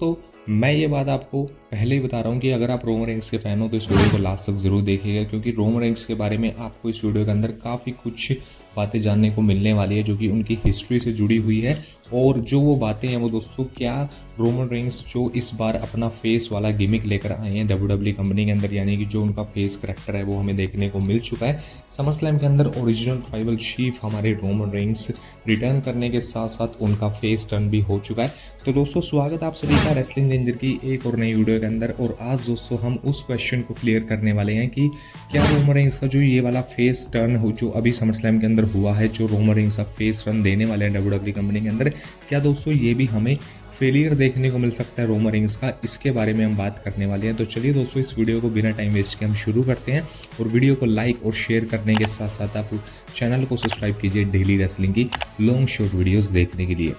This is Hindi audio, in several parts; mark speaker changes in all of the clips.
Speaker 1: दोस्तों मैं ये बात आपको पहले ही बता रहा हूँ कि अगर आप रोमन रेंज के फ़ैन हो तो इस वीडियो को लास्ट तक ज़रूर देखिएगा, क्योंकि रोमन रेंज के बारे में आपको इस वीडियो के अंदर काफ़ी कुछ बातें जानने को मिलने वाली है जो कि उनकी हिस्ट्री से जुड़ी हुई है। और जो वो बातें हैं वो दोस्तों, क्या रोमन रेंज जो इस बार अपना फेस वाला गिमिक लेकर आए हैं WWE कंपनी के अंदर, यानी कि जो उनका फेस करैक्टर है वो हमें देखने को मिल चुका है समर स्लैम के अंदर। ओरिजिनल ट्राइबल चीफ हमारे रोमन रेंज रिटर्न करने के साथ साथ उनका फेस टर्न भी हो चुका है। तो दोस्तों स्वागत आप सभी का रेसलिंग रेंजर की एक और नई वीडियो के अंदर। और आज दोस्तों हम उस क्वेश्चन को क्लियर करने वाले हैं कि क्या रोमन रेंज का जो ये वाला फेस टर्न हो जो अभी समर स्लैम के अंदर हुआ है, जो रोमन रेंज का फेस टर्न देने वाले हैं WWE कंपनी के अंदर, क्या दोस्तों ये भी हमें फेलियर देखने को मिल सकता है रोमन रेंज का? इसके बारे में हम बात करने वाले हैं। तो चलिए दोस्तों इस वीडियो को बिना टाइम वेस्ट के हम शुरू करते हैं। और वीडियो को लाइक और शेयर करने के साथ साथ आप चैनल को सब्सक्राइब कीजिए डेली रेसलिंग की लॉन्ग शॉर्ट वीडियोस देखने के लिए।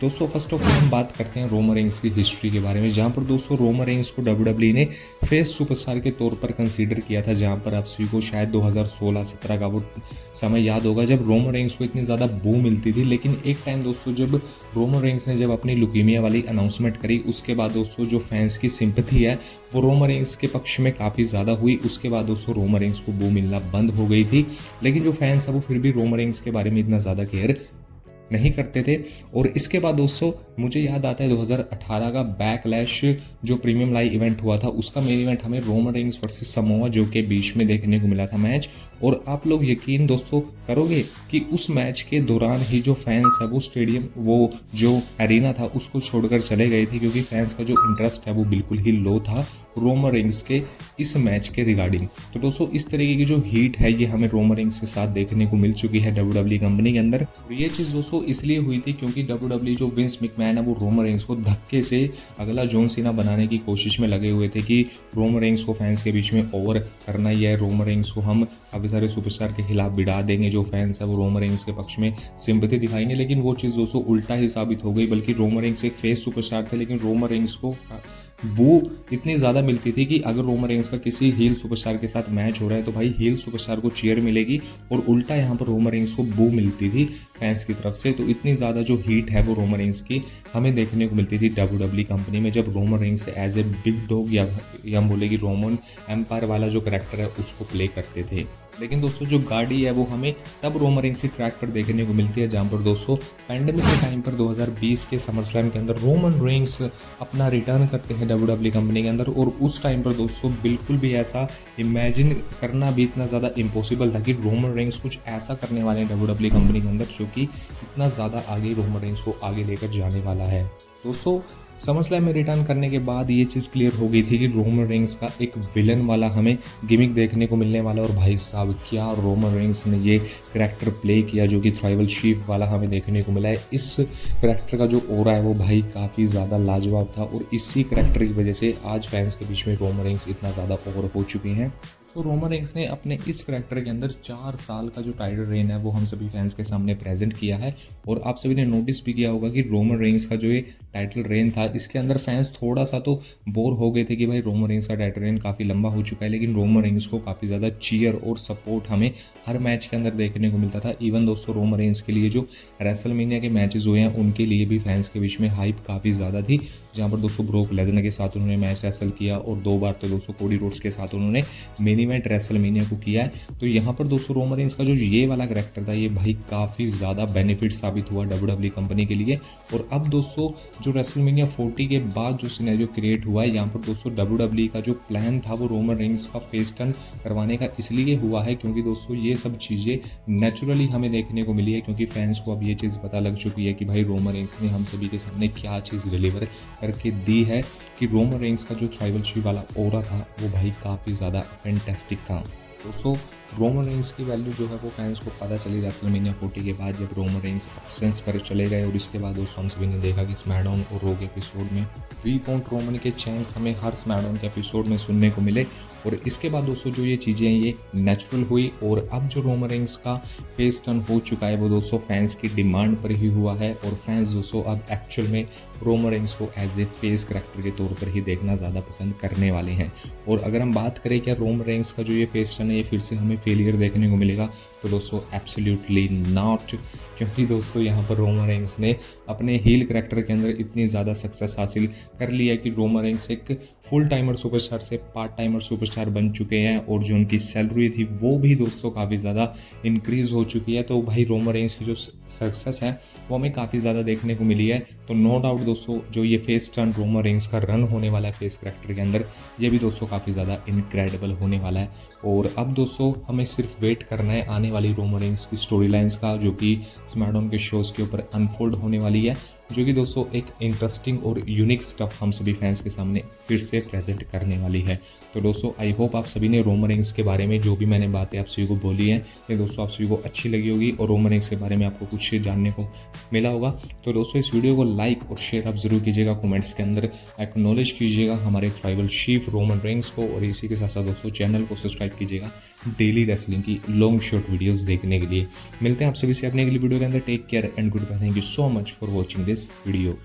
Speaker 1: दोस्तों फर्स्ट ऑफ ऑल हम बात करते हैं रोमन रेंज की हिस्ट्री के बारे में, जहां पर दोस्तों रोमन रेंज को WWE ने फेस सुपरस्टार के तौर पर कंसीडर किया था। जहां पर आप सभी को शायद 2016-17 का वो समय याद होगा जब रोमन रेंज को इतनी ज़्यादा बू मिलती थी। लेकिन एक टाइम दोस्तों जब रोमन रेंज ने जब अपनी लुकीमिया वाली अनाउंसमेंट करी, उसके बाद दोस्तों जो फैंस की सिंपथी है वो रोमन रेंज के पक्ष में काफ़ी ज़्यादा हुई। उसके बाद दोस्तों रोमन रेंज को बू मिलना बंद हो गई थी, लेकिन जो फैंस है वो फिर भी रोमन रेंज के बारे में इतना ज़्यादा केयर नहीं करते थे। और इसके बाद दोस्तों मुझे याद आता है 2018 का बैकलैश जो प्रीमियम लाइव इवेंट हुआ था, उसका मेन इवेंट हमें Roman Reigns versus Samoa Joe के बीच में देखने को मिला था मैच। और आप लोग यकीन दोस्तों करोगे कि उस मैच के दौरान ही जो फैंस है वो स्टेडियम, वो जो एरिना था उसको छोड़कर चले गए थे, क्योंकि फैंस का जो इंटरेस्ट है वो बिल्कुल ही लो था रोमन रेंज के इस मैच के रिगार्डिंग। तो दोस्तों इस तरीके की जो हीट है ये हमें रोमन रेंज के साथ देखने को मिल चुकी है WWE कंपनी के अंदर। और ये चीज़ दोस्तों इसलिए हुई थी क्योंकि WWE जो विंस मैकमैन है वो रोमन रेंज को धक्के से अगला जॉन सीना बनाने की कोशिश में लगे हुए थे कि रोमन रेंज को फैंस के बीच में ओवर करना ही है, रोमन रेंज को हम काफ़ी सारे सुपरस्टार के खिलाफ भिड़ा देंगे, जो फैंस है वो रोमन रेंज के पक्ष में सिंपैथी दिखाएंगे। लेकिन वो चीज़ दोस्तों उल्टा ही साबित हो गई, बल्कि रोमन रेंज एक फेस सुपरस्टार थे, लेकिन रोमन रेंज को वो इतनी ज़्यादा मिलती थी कि अगर रोमन रेंज का किसी हील सुपरस्टार के साथ मैच हो रहा है तो भाई हील सुपरस्टार को चीयर मिलेगी, और उल्टा यहाँ पर रोमन रेंज को बू मिलती थी फैंस की तरफ से। तो इतनी ज़्यादा जो हीट है वो रोमन रेंज की हमें देखने को मिलती थी WWE कंपनी में, जब रोमन रेंज से एज ए बिग डॉग या हम बोले कि रोमन एम्पायर वाला जो करेक्टर है उसको प्ले करते थे। लेकिन दोस्तों जो गाड़ी है वो हमें तब रोमन रेंज की ट्रैक पर देखने को मिलती है जहाँ पर दोस्तों पैंडेमिक के टाइम पर 2020 के समर स्लैम के अंदर रोमन रेंज अपना रिटर्न करते हैं WWE कंपनी के अंदर। और उस टाइम पर दोस्तों बिल्कुल भी ऐसा इमेजिन करना भी इतना ज़्यादा इम्पॉसिबल था कि रोमन रेंज कुछ ऐसा करने वाले हैं WWE कंपनी के अंदर जो कि इतना ज़्यादा आगे रोमन रेंज को आगे लेकर जाने वाला है। दोस्तों समर स्लैम में रिटर्न करने के बाद ये चीज़ क्लियर हो गई थी कि रोमन रेंज का एक विलन वाला हमें गिमिक देखने को मिलने वाला। और भाई साहब क्या रोमन रेंज ने ये करैक्टर प्ले किया जो कि ट्राइबल चीफ वाला हमें देखने को मिला है। इस करैक्टर का जो ओरा है वो भाई काफ़ी ज़्यादा लाजवाब था, और इसी करैक्टर की वजह से आज फैंस के बीच में रोमन रेंज इतना ज़्यादा ओवर हो चुके हैं। तो रोमन रेंज ने अपने इस करैक्टर के अंदर 4 साल का जो टाइटल रेन है वो हम सभी फैंस के सामने प्रेजेंट किया है। और आप सभी ने नोटिस भी किया होगा कि रोमन रेंज का जो ये टाइटल रेन था इसके अंदर फैंस थोड़ा सा तो बोर हो गए थे कि भाई रोमन रेंज का टाइटल रेन काफ़ी लंबा हो चुका है, लेकिन रोमन रेंज को काफ़ी ज़्यादा चीयर और सपोर्ट हमें हर मैच के अंदर देखने को मिलता था। इवन दोस्तों रोमन रेंज के लिए जो रेसलमेनिया के मैचेस हुए हैं उनके लिए भी फैंस के बीच में हाइप काफ़ी ज़्यादा थी, जहाँ पर दोस्तों ब्रोक लेसनर के साथ उन्होंने मैच रेसल किया, और 2 बार तो दोस्तों कोडी रोड्स के साथ उन्होंने मेन इवेंट रेसलमेनिया को किया है। तो यहाँ पर दोस्तों रोमन रेंज का जो ये वाला करैक्टर था ये भाई काफ़ी ज़्यादा बेनिफिट साबित हुआ WWE कंपनी के लिए। और अब दोस्तों जो रेसलमेनिया 40 के बाद जो सिनेरियो क्रिएट हुआ है, यहाँ पर दोस्तों WWE का जो प्लान था वो रोमन रेंज का फेस टर्न करवाने का इसलिए हुआ है क्योंकि दोस्तों ये सब चीज़ें नेचुरली हमें देखने को मिली है, क्योंकि फैंस को अब ये चीज़ पता लग चुकी है कि भाई रोमन रेंज ने हम सभी के सामने क्या चीज़ डिलीवर करके दी है, कि रोमन रेंज का जो ट्राइबल चीफ वाला ओरा था वो भाई काफ़ी ज़्यादा फैंटास्टिक था। दोस्तों रोमन रेंज की वैल्यू जो है वो फैंस को पता चली रेसलमेनिया 40 के बाद, जब रोमन रेंज एब्सेंस पर चले गए। और इसके बाद दोस्तों हम सभी ने देखा कि स्मैकडाउन और रो के एपिसोड में 3 पॉइंट रोमन के चैंप्स हमें हर स्मैकडाउन के एपिसोड में सुनने को मिले। और इसके बाद दोस्तों जो ये चीज़ें ये नेचुरल हुई, और अब जो रोमन रेंज का फेस टर्न हो चुका है वो दोस्तों फैंस की डिमांड पर ही हुआ है। और फैंस दोस्तों अब एक्चुअल में रोमन रेंज को एज ए फेस करैक्टर के तौर पर ही देखना ज़्यादा पसंद करने वाले हैं। और अगर हम बात करें क्या रोमन रेंज का जो ये फेस टर्न है ये फिर से हमें हमें फेलियर देखने को मिलेगा, तो दोस्तों एब्सोल्युटली नॉट, क्योंकि दोस्तों यहाँ पर रोमन रेंस ने अपने हील करैक्टर के अंदर इतनी ज़्यादा सक्सेस हासिल कर लिया है कि रोमन रेंस एक फुल टाइमर सुपरस्टार से पार्ट टाइमर सुपरस्टार बन चुके हैं, और जो उनकी सैलरी थी वो भी दोस्तों काफ़ी ज़्यादा इंक्रीज़ हो चुकी है। तो भाई रोमन रेंस की जो सक्सेस है वो हमें काफ़ी ज़्यादा देखने को मिली है। तो नो डाउट दोस्तों जो ये फेस टर्न रोमन रेंस का रन होने वाला है फेस करैक्टर के अंदर, ये भी दोस्तों काफ़ी ज़्यादा इनक्रेडिबल होने वाला है। और अब दोस्तों हमें सिर्फ वेट करना है आने वाली रोमन रेंस की स्टोरी लाइन्स का, जो कि स्मैकडाउन के शोज़ के ऊपर अनफोल्ड होने वाली है, जो कि दोस्तों एक इंटरेस्टिंग और यूनिक स्टफ हम सभी फैंस के सामने फिर से प्रेजेंट करने वाली है। तो दोस्तों आई होप आप सभी ने रोमन रेंस के बारे में जो भी मैंने बातें आप सभी को बोली हैं, ये दोस्तों आप सभी को अच्छी लगी होगी और रोमन रेंस के बारे में आपको कुछ जानने को मिला होगा। तो दोस्तों इस वीडियो को लाइक और शेयर आप ज़रूर कीजिएगा, कमेंट्स के अंदर एक्नॉलेज कीजिएगा हमारे ट्राइबल चीफ रोमन रेंस को, और इसी के साथ साथ दोस्तों चैनल को सब्सक्राइब कीजिएगा डेली रेसलिंग की लॉन्ग शॉर्ट वीडियोस देखने के लिए। मिलते हैं आप सभी से अपने अगली वीडियो के अंदर। Take care and good bye. Thank you so much for watching this video.